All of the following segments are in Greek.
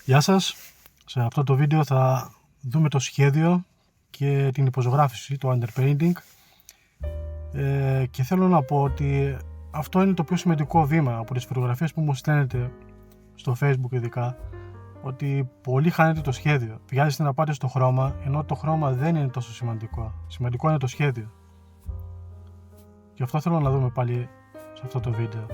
Γεια σας, σε αυτό το βίντεο θα δούμε το σχέδιο και την υποζωγράφηση, το underpainting, και θέλω να πω ότι αυτό είναι το πιο σημαντικό βήμα από τις φωτογραφίες που μου στέλνετε στο Facebook ειδικά, ότι πολύ χάνετε το σχέδιο. Βιάζεστε να πάτε στο χρώμα, ενώ το χρώμα δεν είναι τόσο σημαντικό. Σημαντικό είναι το σχέδιο. Γι' αυτό θέλω να δούμε πάλι σε αυτό το βίντεο.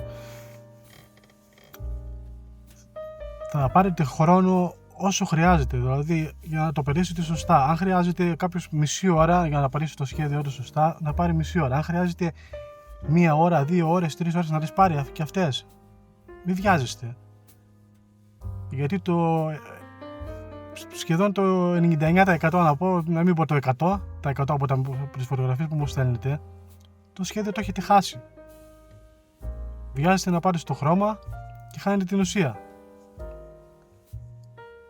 Θα πάρετε χρόνο όσο χρειάζεται, δηλαδή για να το περίσετε σωστά. Αν χρειάζεται κάποιος μισή ώρα για να παρήσει το σχέδιο του σωστά, να πάρει μισή ώρα. Αν χρειάζεται 1 ώρα, 2 ώρες, 3 ώρες να τις πάρει και αυτές, μην βιάζεστε. Γιατί σχεδόν το 99% να πω, να μην πω το 100% από τις φωτογραφίες που μου στέλνετε, το σχέδιο το έχετε χάσει. Βιάζεστε να πάρετε το χρώμα και χάνετε την ουσία.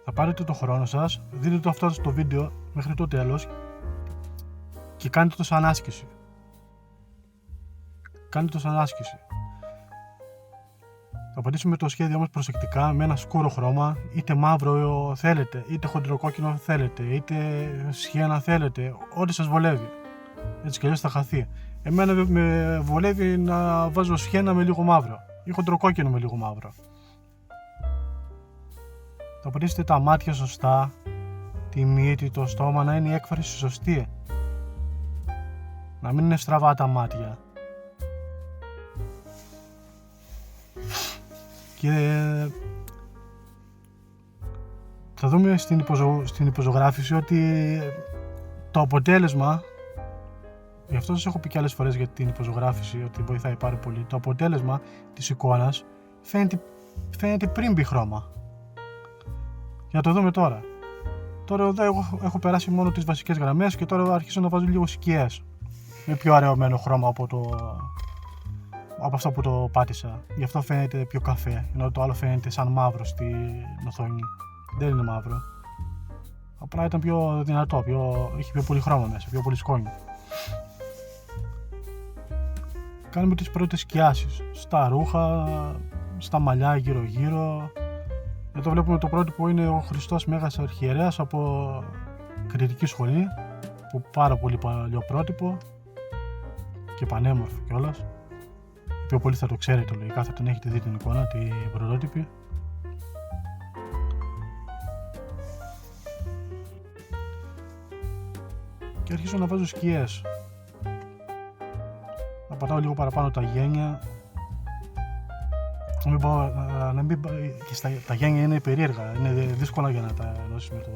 Θα πάρετε το χρόνο σας, δείτε το αυτό στο βίντεο μέχρι το τέλος και κάντε το σαν άσκηση. Κάντε το σαν άσκηση. Θα πατήσουμε το σχέδιο όμως προσεκτικά με ένα σκούρο χρώμα, είτε μαύρο θέλετε, είτε χοντροκόκκινο θέλετε, είτε σιένα θέλετε, ό,τι σας βολεύει. Έτσι κι αλλιώς θα χαθεί. Εμένα με βολεύει να βάζω σιένα με λίγο μαύρο ή χοντροκόκκινο με λίγο μαύρο. Θα πατήσετε τα μάτια σωστά, τη μύτη, το στόμα, να είναι η έκφραση σωστή. Να μην είναι στραβά τα μάτια. Και θα δούμε στην υποζωγράφηση ότι το αποτέλεσμα, γι' αυτό σας έχω πει και άλλες φορές για την υποζωγράφηση ότι βοηθάει πάρα πολύ, το αποτέλεσμα της εικόνας φαίνεται πριν μπει χρώμα. Για να το δούμε τώρα. Τώρα εδώ έχω περάσει μόνο τις βασικές γραμμές και τώρα αρχίζω να βάζω λίγο σκιές με πιο αραιωμένο χρώμα από αυτό που το πάτησα. Γι' αυτό φαίνεται πιο καφέ, ενώ το άλλο φαίνεται σαν μαύρο στην οθόνη. Δεν είναι μαύρο. Απλά ήταν πιο δυνατό, είχε πιο πολύ χρώμα μέσα, πιο πολύ σκόνη. Κάνουμε τις πρώτες σκιάσεις στα ρούχα, στα μαλλιά γύρω-γύρω. Εδώ βλέπουμε το πρότυπο είναι ο Χριστός Μέγας Αρχιερέας από Κρητική Σχολή, που πάρα πολύ παλιό πρότυπο και πανέμορφο κιόλας. Πιο πολύ θα το ξέρετε λογικά, θα την έχετε δει την εικόνα, την πρωτότυπη. Και αρχίζω να βάζω σκιές. Να πατάω λίγο παραπάνω τα γένια. Και τα γένια είναι περίεργα, είναι δύσκολα για να τα ενώσεις με το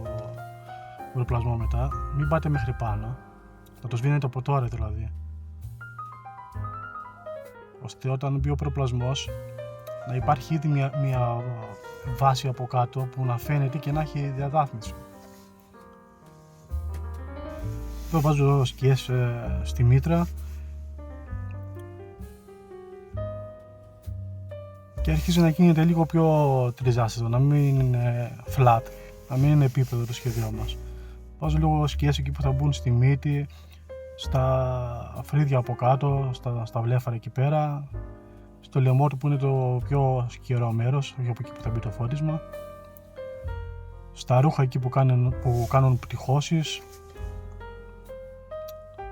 προπλασμό μετά. Μην πάτε μέχρι πάνω, θα το σβήνετε από τώρα δηλαδή. Ώστε όταν μπει ο προπλασμός να υπάρχει ήδη μια βάση από κάτω που να φαίνεται και να έχει διαδάφνηση. Εδώ βάζω σκιές στη μήτρα και αρχίζει να γίνεται λίγο πιο τριζάστατο, να μην είναι flat, να μην είναι επίπεδο το σχέδιό μας. Βάζω λίγο σκιές εκεί που θα μπουν στη μύτη, στα φρύδια από κάτω, στα βλέφαρα εκεί πέρα, στο λαιμό του που είναι το πιο σκιερό μέρος, όχι από εκεί που θα μπει το φώτισμα, στα ρούχα εκεί που κάνουν πτυχώσεις.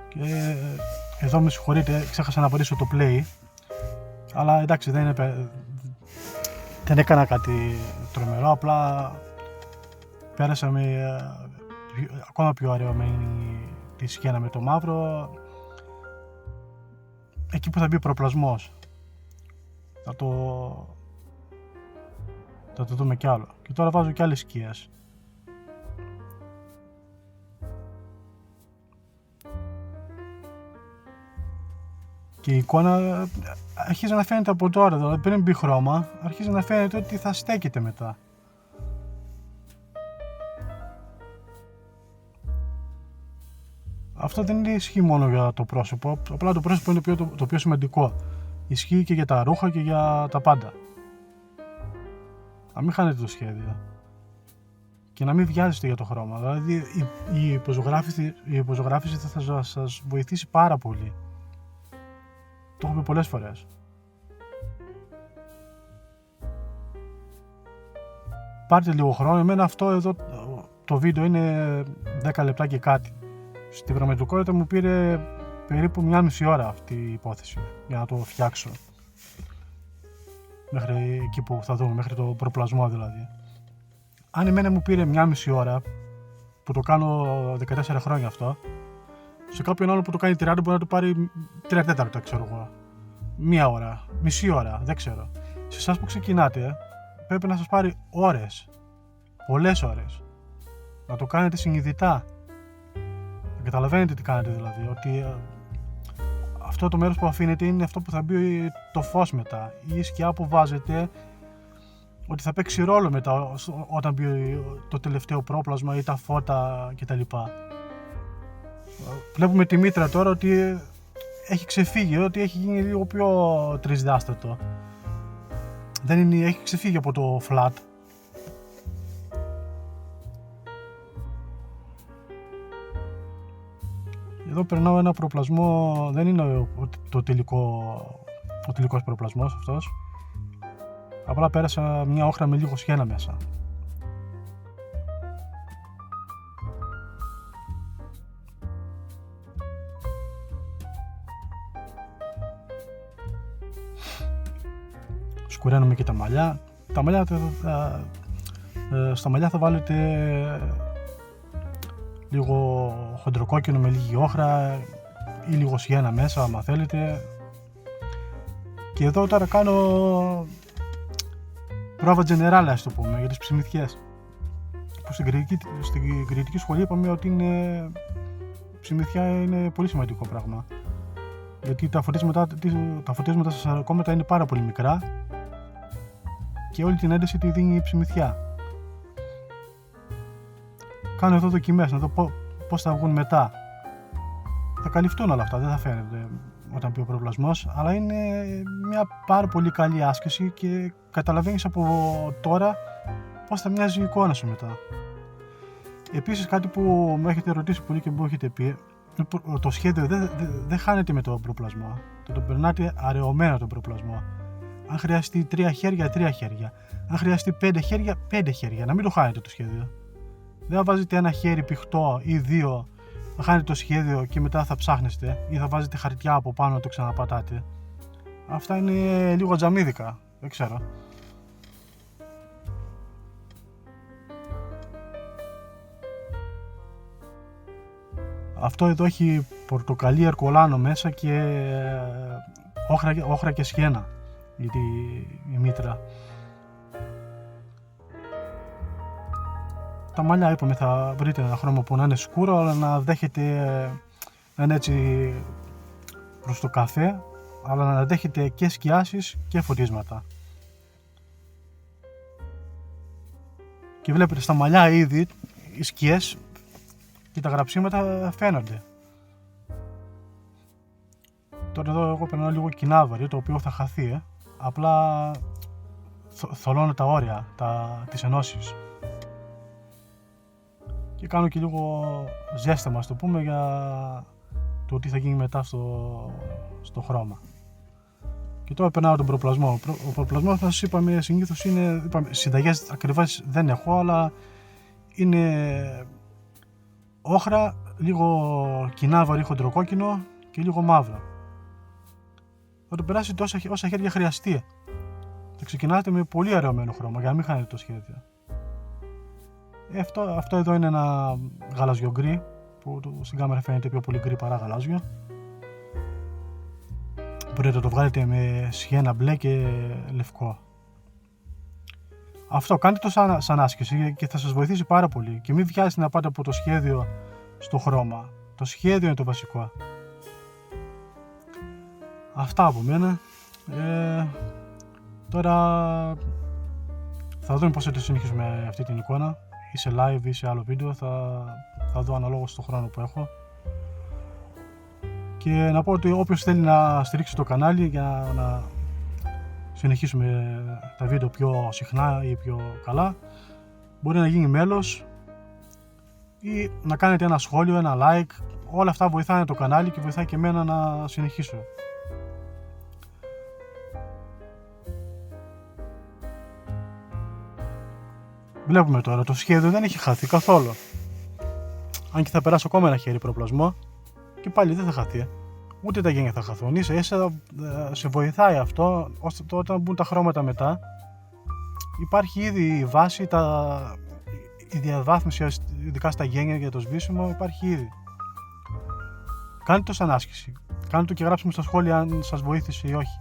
Και εδώ με συγχωρείτε, ξέχασα να πατήσω το play, αλλά εντάξει δεν έκανα κάτι τρομερό, απλά πέρασα με ακόμα πιο αραιωμένη τη σκιένα με το μαύρο εκεί που θα μπει προπλασμός. Θα το δούμε κι άλλο. Και τώρα βάζω κι άλλες σκιές. Και η εικόνα αρχίζει να φαίνεται από τώρα, δηλαδή πριν μπει χρώμα, αρχίζει να φαίνεται ότι θα στέκεται μετά. Αυτό δεν ισχύει μόνο για το πρόσωπο, απλά το πρόσωπο είναι το πιο σημαντικό. Ισχύει και για τα ρούχα και για τα πάντα. Να μην χάνετε το σχέδιο. Και να μην βιάζεστε για το χρώμα. Δηλαδή η υποζωγράφηση θα σας βοηθήσει πάρα πολύ. Το έχω πει πολλές φορές. πάρτε λίγο χρόνο. Εμένα αυτό εδώ το βίντεο είναι 10 λεπτά και κάτι. Στην πραγματικότητα μου πήρε περίπου 1,5 ώρα αυτή η υπόθεση για να το φτιάξω. Μέχρι εκεί που θα δούμε, μέχρι το προπλασμό δηλαδή. Αν εμένα μου πήρε 1,5 ώρα, που το κάνω 14 χρόνια αυτό, σε κάποιον άλλο που το κάνει 30 μπορεί να το πάρει 3 τέταρτα, ξέρω εγώ. 1 ώρα, μισή ώρα, δεν ξέρω. Σε εσάς που ξεκινάτε, πρέπει να σας πάρει ώρες, πολλές ώρες. Να το κάνετε συνειδητά. Να καταλαβαίνετε τι κάνετε δηλαδή, ότι αυτό το μέρος που αφήνετε είναι αυτό που θα μπει το φως μετά. Η σκιά που βάζετε, ότι θα παίξει ρόλο μετά όταν μπει το τελευταίο πρόπλασμα ή τα φώτα κτλ. Βλέπουμε τη μήτρα τώρα ότι έχει ξεφύγει, ότι έχει γίνει λίγο πιο τρισδιάστατο. Δεν είναι, έχει ξεφύγει από το flat. Εδώ περνάω ένα προπλασμό, δεν είναι ο τελικός προπλασμός αυτός. Απλά πέρασα μια όχρα με λίγο σχένα μέσα. Σκουραίνουμε και τα μαλλιά. Στα μαλλιά θα βάλετε λίγο χοντροκόκκινο με λίγη όχρα ή λίγο σιένα μέσα άμα θέλετε. Και εδώ τώρα κάνω πρόβα generale, ας το πούμε, για τις ψημιθιές. Που στην κριτική σχολή είπαμε ότι ψημιθιά είναι πολύ σημαντικό πράγμα. Γιατί τα φωτίσματα στα σαρκώματα είναι πάρα πολύ μικρά και όλη την ένταση τη δίνει η ψημιθιά. Κάνω εδώ δοκιμές να δω πώς θα βγουν μετά. Θα καλυφθούν όλα αυτά, δεν θα φαίνεται όταν πει ο προπλασμός, αλλά είναι μια πάρα πολύ καλή άσκηση και καταλαβαίνεις από τώρα πώς θα μοιάζει η εικόνα σου μετά. Επίσης, κάτι που με έχετε ρωτήσει πολύ και μου έχετε πει, το σχέδιο δεν χάνεται με τον προπλασμό. Το περνάτε αραιωμένο τον προπλασμό. Αν χρειαστεί 3 χέρια, 3 χέρια. Αν χρειαστεί 5 χέρια, 5 χέρια. Να μην το χάνετε το σχέδιο. Δεν θα βάζετε ένα χέρι πηχτό ή 2, θα χάνετε το σχέδιο και μετά θα ψάχνεστε ή θα βάζετε χαρτιά από πάνω να το ξαναπατάτε. Αυτά είναι λίγο τζαμίδικα, δεν ξέρω. Αυτό εδώ έχει πορτοκαλί ερκολάνο μέσα και όχρα και σχένα γιατί η μήτρα. Τα μαλλιά είπαμε θα βρείτε ένα χρώμα που να είναι σκούρο αλλά να δέχεται να είναι έτσι προς το καφέ, αλλά να δέχεται και σκιάσεις και φωτίσματα. Και βλέπετε στα μαλλιά ήδη οι σκιές και τα γραψίματα φαίνονται. Τώρα εδώ εγώ περνάω λίγο κινάβαρη, το οποίο θα χαθεί, απλά θολώνω τα όρια, τις ενώσεις. Και κάνω και λίγο ζέσταμα, ας το πούμε, για το τι θα γίνει μετά στο χρώμα. Και τώρα περνάω τον προπλασμό. Ο προπλασμός, θα σας είπαμε, συνήθως είναι, συνταγές ακριβώς δεν έχω, αλλά είναι όχρα, λίγο κινάβαρη χοντροκόκκινο και λίγο μαύρο. Θα το περάσετε όσα χέρια χρειαστεί. Θα ξεκινάτε με πολύ αραιωμένο χρώμα για να μην χάνετε το σχέδιο. Αυτό εδώ είναι ένα γαλάζιο γκρι που στην κάμερα φαίνεται πιο πολύ γκρι παρά γαλάζιο. Μπορείτε να το βγάλετε με σιένα μπλε και λευκό. Αυτό κάντε το σαν άσκηση και θα σας βοηθήσει πάρα πολύ. Και μην βιάζετε να πάτε από το σχέδιο στο χρώμα. Το σχέδιο είναι το βασικό. Αυτά από μένα. Τώρα θα δούμε πώς θα το συνεχίσουμε αυτή την εικόνα. Ή σε live ή σε άλλο βίντεο. Θα δω αναλόγως στο χρόνο που έχω. Και να πω ότι όποιος θέλει να στηρίξει το κανάλι για να συνεχίσουμε τα βίντεο πιο συχνά ή πιο καλά, μπορεί να γίνει μέλος ή να κάνετε ένα σχόλιο, ένα like. Όλα αυτά βοηθάνε το κανάλι και βοηθάει και εμένα να συνεχίσω. Βλέπουμε τώρα, το σχέδιο δεν έχει χαθεί καθόλου. Αν και θα περάσει ακόμα ένα χέρι προπλασμό και πάλι δεν θα χαθεί. Ούτε τα γένια θα χαθούν. Σε βοηθάει αυτό, ώστε όταν μπουν τα χρώματα μετά, υπάρχει ήδη η βάση, η διαβάθμιση, ειδικά στα γένια για το σβήσιμο, υπάρχει ήδη. Κάντε το σαν άσκηση. Κάντε το και γράψτε μου στα σχόλια αν σας βοήθησε ή όχι.